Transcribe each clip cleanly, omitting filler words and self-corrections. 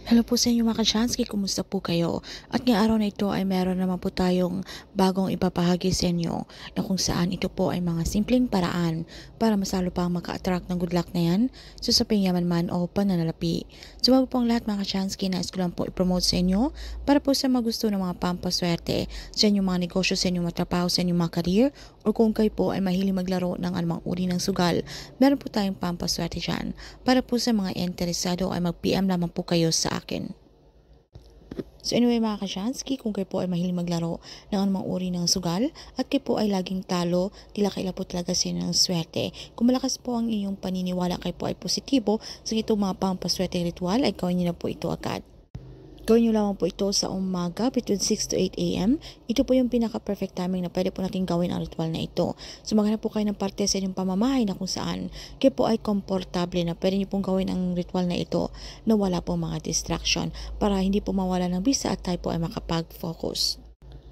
Hello po sa inyo mga ka-Chansky, kumusta po kayo? At ngayong araw na ito ay meron naman po tayong bagong ipapahagi sa inyo na kung saan ito po ay mga simpleng paraan para masalo pang maka-attract ng good luck na yan sa pangyaman man o pananalapi. So bago po ang lahat mga ka-Chansky, nais ko lang po i-promote sa inyo para po sa magusto ng mga pampaswerte sa inyong mga negosyo, sa inyong mga trabaho, sa inyong mga career, o kung kayo po ay mahilig maglaro ng anumang uri ng sugal, meron po tayong pampaswerte dyan. Para po sa mga interesado ay mag-PM lamang po kayo sa akin. So anyway mga ka-Chansky, kung kayo po ay mahilig maglaro ng anumang uri ng sugal at kayo po ay laging talo, tila kaila po talaga sila ng swerte. Kung malakas po ang inyong paniniwala, kayo po ay positibo sa itong mga pampaswerte ritual, ay gawin niyo na po ito agad. Gawin nyo lamang po ito sa umaga between 6 to 8 a.m. Ito po yung pinaka-perfect timing na pwede po natin gawin ang ritual na ito. So maghanap po kayo ng parte sa inyong pamamahay na kung saan kayo po ay komportable na pwede nyo pong gawin ang ritual na ito na wala pong mga distraction para hindi po mawala ng bisa at tayo po ay makapag-focus.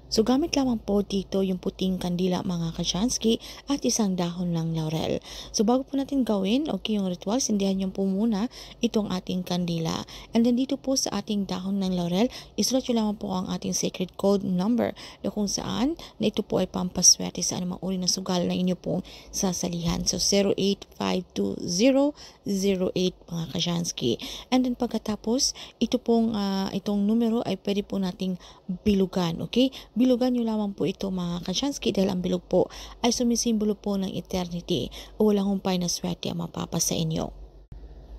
So gamit lamang po dito yung puting kandila mga ka-Chansky at isang dahon ng laurel. So bago po natin gawin, okay, yung ritual, sindihan nyo po muna itong ating kandila. And then dito po sa ating dahon ng laurel, isulat nyo lamang po ang ating sacred code number na kung saan na ito po ay pampaswerte sa anumang uri ng sugal na inyo pong sasalihan. So 0852008 mga ka-Chansky. And then pagkatapos, ito pong itong numero ay pwede po nating bilugan, okay? Bilugan nyo lamang po ito mga ka-Chansky dahil ang bilog po ay sumisimbolo po ng eternity o walang humpay na swerte ang mapapa sa inyo.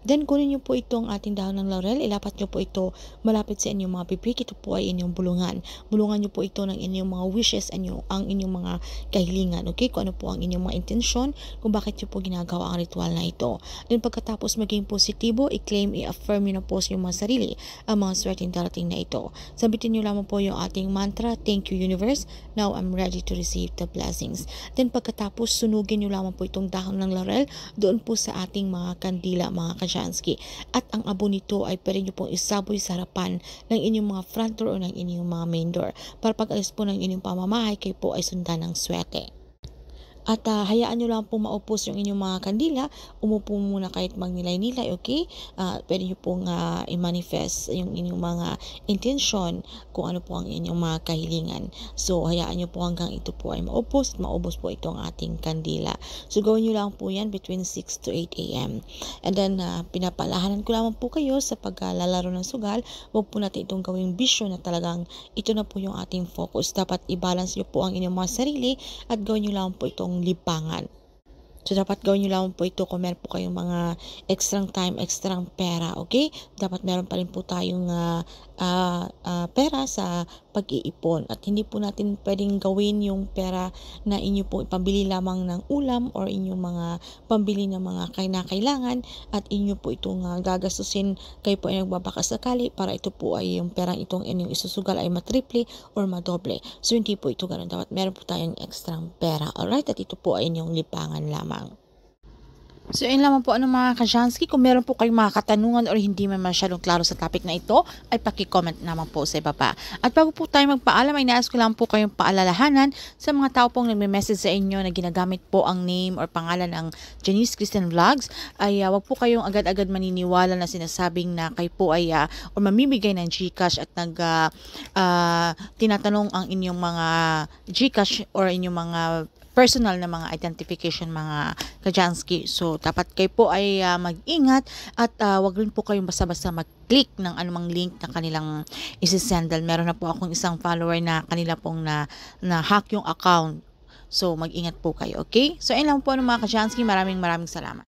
Then, kunin nyo po itong ating dahon ng laurel, ilapat nyo po ito malapit sa inyong mga bibig. Ito po ay inyong bulungan. Bulungan nyo po ito ng inyong mga wishes, ang inyong mga kahilingan. Okay? Kung ano po ang inyong mga intensyon, kung bakit nyo po ginagawa ang ritual na ito. Then, pagkatapos maging positibo, i-claim, i-affirm nyo na po sa inyong mga sarili ang mga swerteng darating na ito. Sabitin nyo lamang po yung ating mantra, thank you universe, now I'm ready to receive the blessings. Then, pagkatapos, sunugin nyo lamang po itong dahon ng laurel doon po sa ating mga kandila, mga ka-Chansky. At ang abo nito ay pwede nyo pong isaboy sa harapan ng inyong mga front door o ng inyong mga main door. Para pag-alis po ng inyong pamamahay, kayo po ay sundan ng swerte. At hayaan nyo lang po maupos yung inyong mga kandila. Umupo muna kahit magnilay-nilay, okay? Pwede nyo pong i-manifest yung inyong mga intensyon kung ano po ang inyong mga kahilingan. So, hayaan nyo po hanggang ito po ay maupos at maubos po itong ating kandila. So, gawin nyo lang po yan between 6 to 8 a.m. And then, pinapalahanan ko lamang po kayo sa paglalaro ng sugal. Huwag po natin itong gawing bisyo na talagang ito na po yung ating focus. Dapat i-balance nyo po ang inyong mga sarili at gawin nyo lang po itong lipangan. So, dapat gawin nyo lang po ito kung meron po kayong mga extrang time, extrang pera, okay? Dapat meron pa rin po tayong pera sa pag-iipon. At hindi po natin pwedeng gawin yung pera na inyo po ipambili lamang ng ulam or inyong mga pambili ng mga kailangan at inyo po itong gagastusin, kayo po ay nagbabakasakali para ito po ay yung perang itong inyong isusugal ay matriple or madoble. So, hindi po ito ganun. Dapat meron po tayong extrang pera. Alright? At ito po ay inyong lipangan lamang. So, yun lamang po mga ka-Chansky. Kung meron po kayong mga katanungan or hindi man masyadong klaro sa topic na ito, ay paki-comment naman po sa ibaba. At bago po tayo magpaalam, ay nais ko lang po kayong paalalahanan sa mga tao pong nagme-message sa inyo na ginagamit po ang name or pangalan ng Janice Christian Vlogs, ay wag po kayong agad-agad maniniwala na sinasabing na kayo po ay or mamimigay ng GCash at tinatanong ang inyong mga GCash or inyong mga personal na mga identification mga ka-Chansky. So, dapat kayo po ay mag-ingat at wag rin po kayong basta-basta mag-click ng anumang link na kanilang isi-sendal. Meron na po akong isang follower na kanila pong na-hack yung account. So, mag-ingat po kayo, okay? So, ayun lang po mga ka-Chansky. Maraming salamat.